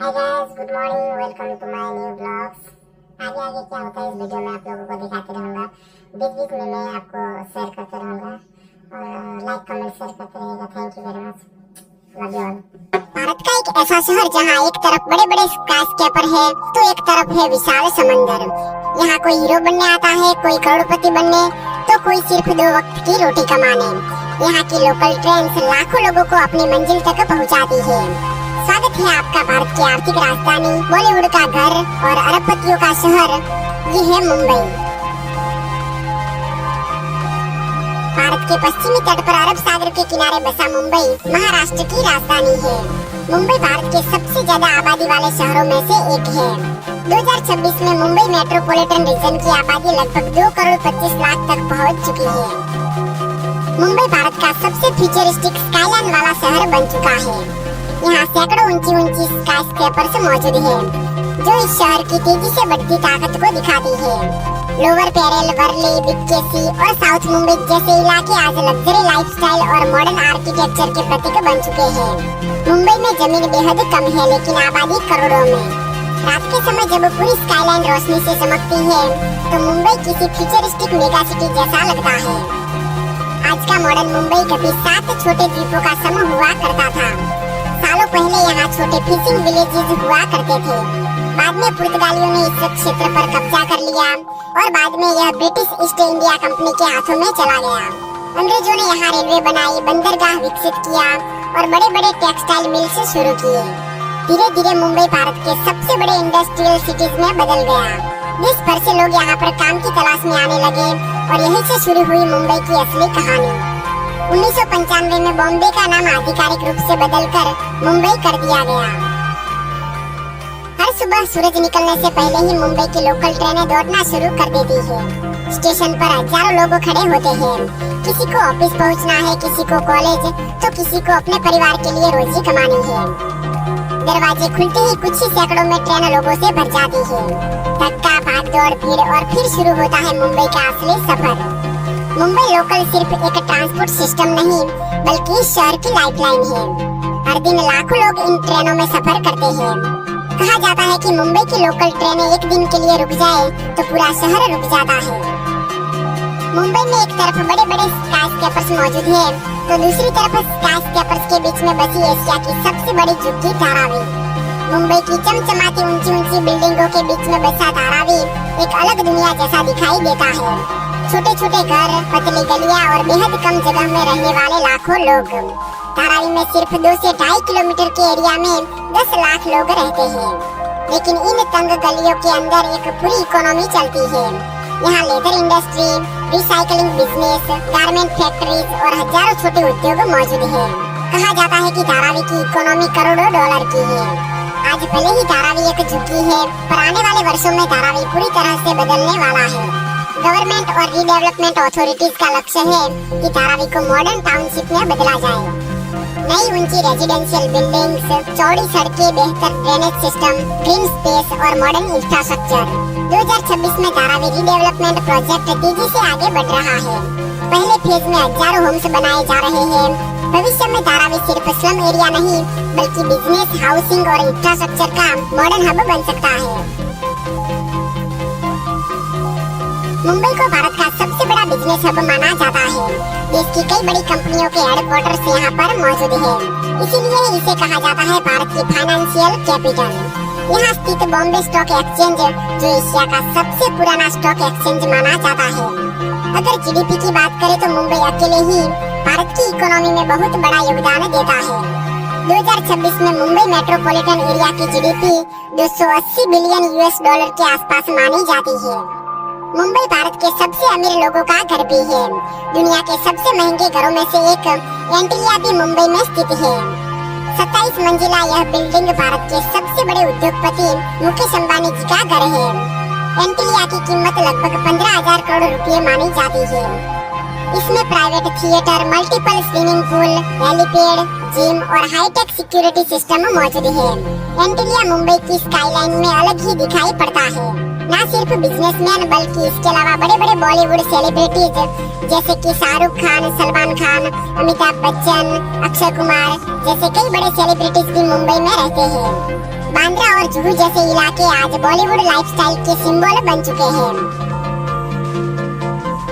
Hi guys, good morning, welcome to my new blogs. आगे आगे क्या होता है इस वीडियो में आप लोगों को दिखाते रहूँगा। बीच बीच में मैं आपको शेयर करते रहूँगा और लाइक कमेंट शेयर करते रहिएगा। Thank you very much, love you all. Bharat का एक ऐसा शहर जहाँ एक तरफ बड़े बड़े स्काईस्क्रेपर है तो एक तरफ है विशाल समंदर। यहाँ कोई हीरो बनने आता है, कोई करोड़पति बनने, तो कोई सिर्फ 2 वक्त की रोटी कमाने। यहाँ की लोकल ट्रेन लाखों लोगों को अपनी मंजिल तक पहुँचाती है। स्वागत है आपका भारत की आर्थिक राजधानी, बॉलीवुड का घर और अरबपतियों का शहर। ये है मुंबई। भारत के पश्चिमी तट पर अरब सागर के किनारे बसा मुंबई महाराष्ट्र की राजधानी है। मुंबई भारत के सबसे ज्यादा आबादी वाले शहरों में से एक है। 2026 में मुंबई मेट्रोपॉलिटन रीजन की आबादी लगभग 2 करोड़ 25 लाख तक पहुंच चुकी है। मुंबई भारत का सबसे फ्यूचरिस्टिक स्काईलाइन वाला शहर बन चुका है। यहाँ सैकड़ों ऊंची स्काईस्क्रेपर्स मौजूद हैं, जो इस शहर की तेजी से बढ़ती ताकत को दिखाती है। लोअर पेरेल, वर्ली, बीकेसी और साउथ मुंबई जैसे इलाके आज लग्जरी लाइफस्टाइल और मॉडर्न आर्किटेक्चर के प्रतीक बन चुके हैं। मुंबई में जमीन बेहद कम है, लेकिन आबादी करोड़ों में। रात के समय जब पूरी स्काईलाइन रोशनी से चमकती है तो मुंबई किसी फ्यूचरिस्टिक मेगा सिटी जैसा लगता है। आज का मॉडर्न मुंबई कभी 7 छोटे द्वीपों का समूह हुआ करता था। सालों पहले यहाँ छोटे फिशिंग विलेजेस हुआ करते थे। बाद में पुर्तगालियों ने इस क्षेत्र पर कब्जा कर लिया और बाद में यह ब्रिटिश ईस्ट इंडिया कंपनी के हाथों में चला गया। अंग्रेजों ने यहाँ रेलवे बनाई, बंदरगाह विकसित किया और बड़े बड़े टेक्सटाइल मिल्स शुरू किए। धीरे धीरे मुंबई भारत के सबसे बड़े इंडस्ट्रियल सिटीज में बदल गया। देश भर से लोग यहाँ पर काम की तलाश में आने लगे और यहीं से शुरू हुई मुंबई की असली कहानी। 1995 में बॉम्बे का नाम आधिकारिक रूप से बदलकर मुंबई कर दिया गया। हर सुबह सूरज निकलने से पहले ही मुंबई की लोकल ट्रेनें दौड़ना शुरू कर देती है। स्टेशन पर हजारों लोग खड़े होते हैं। किसी को ऑफिस पहुंचना है, किसी को कॉलेज, तो किसी को अपने परिवार के लिए रोजी कमानी है। दरवाजे खुलते ही कुछ ही सैकड़ों में ट्रेन लोगों से भर जाती है। धक्का, भागदौड़, भीड़ और फिर शुरू होता है मुंबई का असली सफर। मुंबई लोकल सिर्फ एक ट्रांसपोर्ट सिस्टम नहीं, बल्कि इस शहर की लाइफलाइन है। हर दिन लाखों लोग इन ट्रेनों में सफर करते हैं। कहा जाता है कि मुंबई की लोकल ट्रेनें एक दिन के लिए रुक जाए तो पूरा शहर रुक जाता है। मुंबई में एक तरफ बड़े बड़े स्काईस्क्रेपर्स मौजूद हैं, तो दूसरी तरफ स्काईस्क्रेपर्स के बीच में बसी एशिया की सबसे बड़ी झुग्गी धारावी। मुंबई की चमचमाती ऊंची बिल्डिंगों के बीच में बसा धारावी एक अलग दुनिया जैसा दिखाई देता है। छोटे छोटे घर, पतली गलियां और बेहद कम जगह में रहने वाले लाखों लोग। धारावी में सिर्फ 2 से 2.5 किलोमीटर के एरिया में 10 लाख लोग रहते हैं, लेकिन इन तंग गलियों के अंदर एक पूरी इकोनॉमी चलती है। यहाँ leather industry, recycling business, garment factories और हजारों छोटे उद्योग मौजूद हैं। कहा जाता है कि धारावी की इकोनॉमी करोड़ों डॉलर की है। आज भले ही धारावी एक झुग्गी है, पर आने वाले वर्षों में धारावी पूरी तरह से बदलने वाला है। गवर्नमेंट और रीडेवलपमेंट अथॉरिटीज का लक्ष्य है कि धारावी को मॉडर्न टाउनशिप में बदला जाए। नई ऊंची रेजिडेंशियल बिल्डिंग्स, चौड़ी सड़कें, बेहतर ड्रेनेज सिस्टम, ग्रीन स्पेस और मॉडर्न इंफ्रास्ट्रक्चर। 2026 में धारावी रीडेवलपमेंट प्रोजेक्ट तेजी से आगे बढ़ रहा है। पहले फेज में हजारों होम्स बनाए जा रहे हैं। भविष्य में धारावी सिर्फ स्लम एरिया नहीं, बल्कि बिजनेस, हाउसिंग और इंफ्रास्ट्रक्चर का मॉडर्न हब बन सकता है। मुंबई को भारत का सबसे बड़ा बिजनेस हब माना जाता है। देश की कई बड़ी कंपनियों के हेडक्वार्टर्स यहाँ पर मौजूद हैं। इसीलिए इसे कहा जाता है भारत की फाइनेंशियल कैपिटल। यहाँ स्थित बॉम्बे स्टॉक एक्सचेंज, जो एशिया का सबसे पुराना स्टॉक एक्सचेंज माना जाता है। अगर जीडीपी की बात करें तो मुंबई अकेले ही भारत की इकोनॉमी में बहुत बड़ा योगदान देता है। 2026 में मुंबई मेट्रोपॉलिटन एरिया की जीडीपी 280 बिलियन US$ के आसपास मानी जाती है। मुंबई भारत के सबसे अमीर लोगों का घर भी है। दुनिया के सबसे महंगे घरों में से एक एंटिलिया भी मुंबई में स्थित है। 27 मंजिला यह बिल्डिंग भारत के सबसे बड़े उद्योगपति मुकेश अंबानी जी का घर है। एंटिलिया की कीमत लगभग 15,000 करोड़ रुपए मानी जाती है। इसमें private theatre, multiple swimming pool, helipad, gym और हाईटेक सिक्योरिटी सिस्टम मौजूद है। एंटिलिया मुंबई की स्काईलाइन में अलग ही दिखाई पड़ता है। न सिर्फ बिजनेसमैन बल्कि इसके अलावा बड़े बड़े बॉलीवुड सेलिब्रिटीज जैसे कि शाहरुख खान, सलमान खान, अमिताभ बच्चन, अक्षय कुमार जैसे कई बड़े सेलिब्रिटीज भी मुंबई में रहते हैं। बांद्रा और जुहू जैसे इलाके आज बॉलीवुड लाइफस्टाइल के सिंबल बन चुके हैं।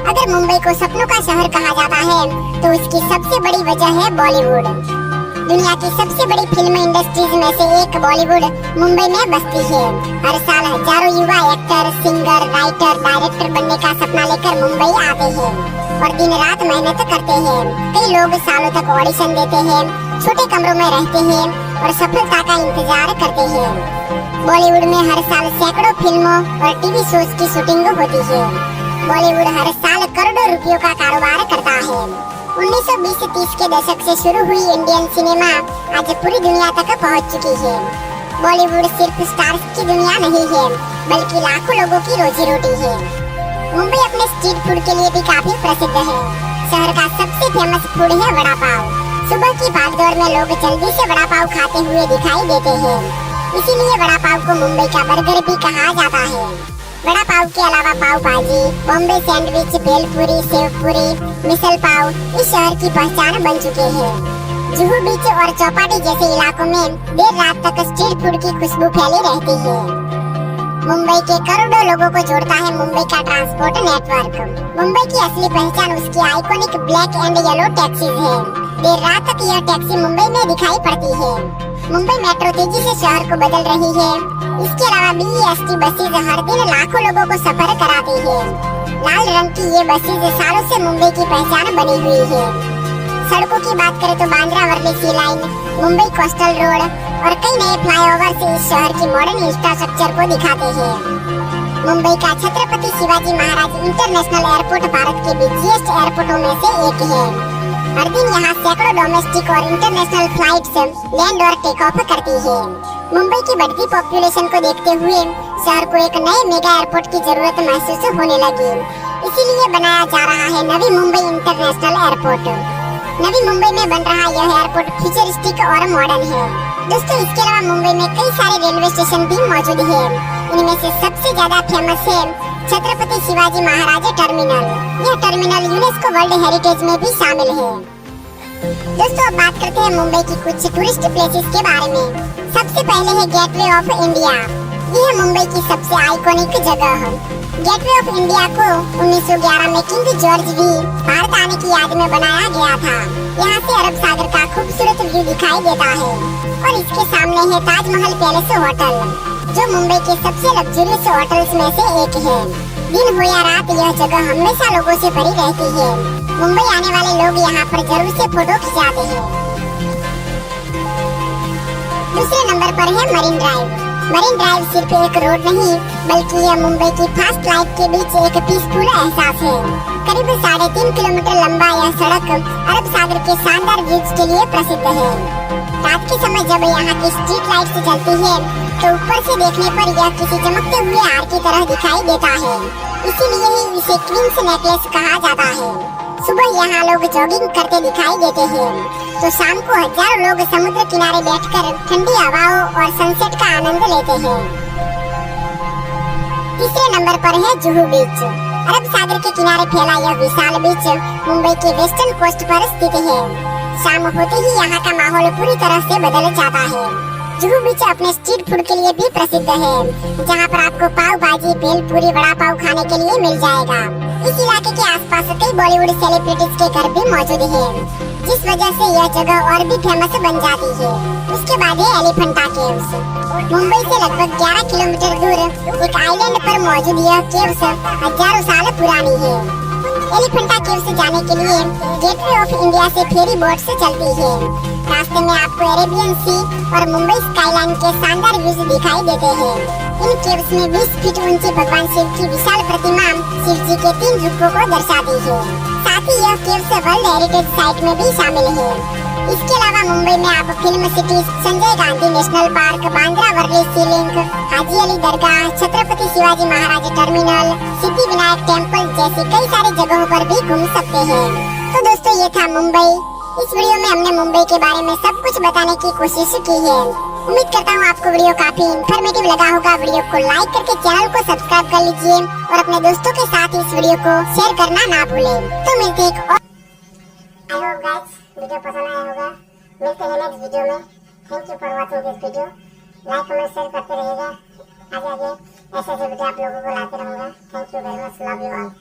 अगर मुंबई को सपनों का शहर कहा जाता है तो उसकी सबसे बड़ी वजह है बॉलीवुड। दुनिया की सबसे बड़ी फिल्म इंडस्ट्रीज में से एक बॉलीवुड मुंबई में बसती है। हर साल हजारों युवा एक्टर, सिंगर, राइटर, डायरेक्टर बनने का सपना लेकर मुंबई आते हैं और दिन रात मेहनत करते हैं। कई लोग सालों तक ऑडिशन देते हैं, छोटे कमरों में रहते हैं और सफलता का इंतजार करते हैं। बॉलीवुड में हर साल सैकड़ों फिल्मों और टीवी शोज की शूटिंग होती है। बॉलीवुड हर साल करोड़ों रुपयों का कारोबार करता है। 1920-30 के दशक से शुरू हुई इंडियन सिनेमा आज पूरी दुनिया तक पहुंच चुकी है। बॉलीवुड सिर्फ स्टार्स की दुनिया नहीं है, बल्कि लाखों लोगों की रोजी रोटी है। मुंबई अपने स्ट्रीट फूड के लिए भी काफी प्रसिद्ध है। शहर का सबसे फेमस फूड है वड़ा पाव। सुबह की भागदौड़ में लोग जल्दी से वड़ा पाव खाते हुए दिखाई देते हैं, इसीलिए वड़ा पाव को मुंबई का बर्गर भी कहा जाता है। वड़ा पाव के अलावा पाव भाजी, बॉम्बे सैंडविच, भेलपुरी, सेवपुरी, मिसल पाव इस शहर की पहचान बन चुके हैं। जुहू बीच और चौपाटी जैसे इलाकों में देर रात तक स्ट्रीट फूड की खुशबू फैली रहती है। मुंबई के करोड़ों लोगों को जोड़ता है मुंबई का ट्रांसपोर्ट नेटवर्क। मुंबई की असली पहचान उसकी iconic black and yellow taxis है। देर रात तक यह टैक्सी मुंबई में दिखाई पड़ती है। मुंबई मेट्रो तेजी से शहर को बदल रही है। इसके अलावा BEST बसेज हर दिन लाखों लोगों को सफर कराती है। लाल रंग की ये बसेज सालों से मुंबई की पहचान बनी हुई है। सड़कों की बात करें तो बांद्रा वर्ली सी लाइन, मुंबई कोस्टल रोड और कई नए फ्लाईओवर से इस शहर की मॉडर्न इंफ्रास्ट्रक्चर को दिखाते हैं। मुंबई का छत्रपति शिवाजी महाराज इंटरनेशनल एयरपोर्ट भारत के बिजिएस्ट एयरपोर्टों में से एक है। हर दिन यहाँ सैकड़ों डोमेस्टिक और इंटरनेशनल फ्लाइट्स लैंड और टेक ऑफ करती है। मुंबई की बढ़ती पॉपुलेशन को देखते हुए शहर को एक नए मेगा एयरपोर्ट की जरूरत महसूस होने लगी। इसीलिए बनाया जा रहा है नवी मुंबई इंटरनेशनल एयरपोर्ट। नवी मुंबई में बन रहा यह एयरपोर्ट फ्यूचरिस्टिक और मॉडर्न है। दोस्तों, इसके अलावा मुंबई में कई सारे रेलवे स्टेशन भी मौजूद है। इनमें से सबसे ज्यादा फेमस है छत्रपति शिवाजी महाराज टर्मिनल। यह टर्मिनल यूनेस्को वर्ल्ड हेरिटेज में भी शामिल है। दोस्तों, अब बात करते हैं मुंबई की कुछ टूरिस्ट प्लेसेस के बारे में। सबसे पहले है गेटवे ऑफ इंडिया। यह है मुंबई की सबसे आइकॉनिक जगह। गेटवे ऑफ इंडिया को 1911 में किंग जॉर्ज वी भारत आने की याद में बनाया गया था। यहाँ से अरब सागर का खूबसूरत व्यू दिखाई देता है और इसके सामने है ताजमहल पैलेस होटल, जो मुंबई के सबसे लग्जरियस होटल्स में से एक है। दिन हो या रात यह जगह हमेशा लोगों से भरी रहती है। मुंबई आने वाले लोग यहाँ पर जरूर से फोटो खिंचाते हैं। दूसरे नंबर पर है मरीन ड्राइव। मरीन ड्राइव सिर्फ एक रोड नहीं, बल्कि यह मुंबई की फास्ट लाइफ के बीच एक पीसफुल एहसास है। करीब 3.5 किलोमीटर लंबा यह सड़क अरब सागर के शानदार व्यूज के लिए प्रसिद्ध है। रात के समय जब यहाँ की स्ट्रीट लाइट्स जलती है तो ऊपर से देखने पर यह किसी चमकते हुए हार की तरह दिखाई देता है। इसीलिए ही इसे क्वींस नेकलेस कहा जाता है। सुबह यहाँ लोग जॉगिंग करते दिखाई देते हैं, तो शाम को हजारों लोग समुद्र किनारे बैठकर ठंडी हवाओं और सनसेट का आनंद लेते हैं। तीसरे नंबर पर है जुहू बीच। अरब सागर के किनारे फैला यह विशाल बीच मुंबई के वेस्टर्न कोस्ट पर स्थित है। शाम होते ही यहाँ का माहौल पूरी तरह से बदल जाता है। जुहू बीच अपने स्ट्रीट फूड के लिए भी प्रसिद्ध है, जहाँ पर आपको पाव भाजी, भेलपुरी, वड़ा पाव खाने के लिए मिल जाएगा। इस इलाके के आसपास कई बॉलीवुड सेलिब्रिटीज के घर भी मौजूद हैं, जिस वजह से यह जगह और भी फेमस बन जाती है। उसके बाद है एलिफेंटा केव्स। मुंबई से लगभग 11 किलोमीटर दूर एक आइलैंड पर मौजूद यह केव्स हजारों साल पुरानी है। एलिफेंटा केव्स जाने के लिए गेटवे ऑफ इंडिया से फेरी बोट से चलती है। रास्ते में आपको अरेबियन सी और मुंबई स्काईलाइन के शानदार व्यूज दिखाई देते हैं। इन केव्स में 20 फीट ऊंची भगवान शिव की विशाल प्रतिमा शिव जी के 3 रूपों को दर्शाती है। साथ ही यह केव्स वर्ल्ड हेरिटेज साइट में भी शामिल है। इसके अलावा मुंबई में आप film city, Sanjay Gandhi national park, Bandra Worli sea link, Haji Ali Dargah, Chhatrapati Shivaji Maharaj terminal, Siddhivinayak temple जैसी कई सारी जगहों पर भी घूम सकते हैं। तो दोस्तों, ये था मुंबई। इस वीडियो में हमने मुंबई के बारे में सब कुछ बताने की कोशिश की है। उम्मीद करता हूँ आपको वीडियो काफी इन्फॉर्मेटिव लगा होगा। वीडियो को लाइक करके चैनल को सब्सक्राइब कर लीजिए और अपने दोस्तों के साथ इस वीडियो को शेयर करना ना भूलें। तो मिलते हैं एक और आई होप गाइस वीडियो पसंद आया होगा। मिलते हैं नेक्स्ट वीडियो में। Thank you for watching this video. Like comment share करते रहिएगा। आगे आगे ऐसे ऐसे वीडियो आप लोगों को लाते रहूंगा। Thank you very much, love you all.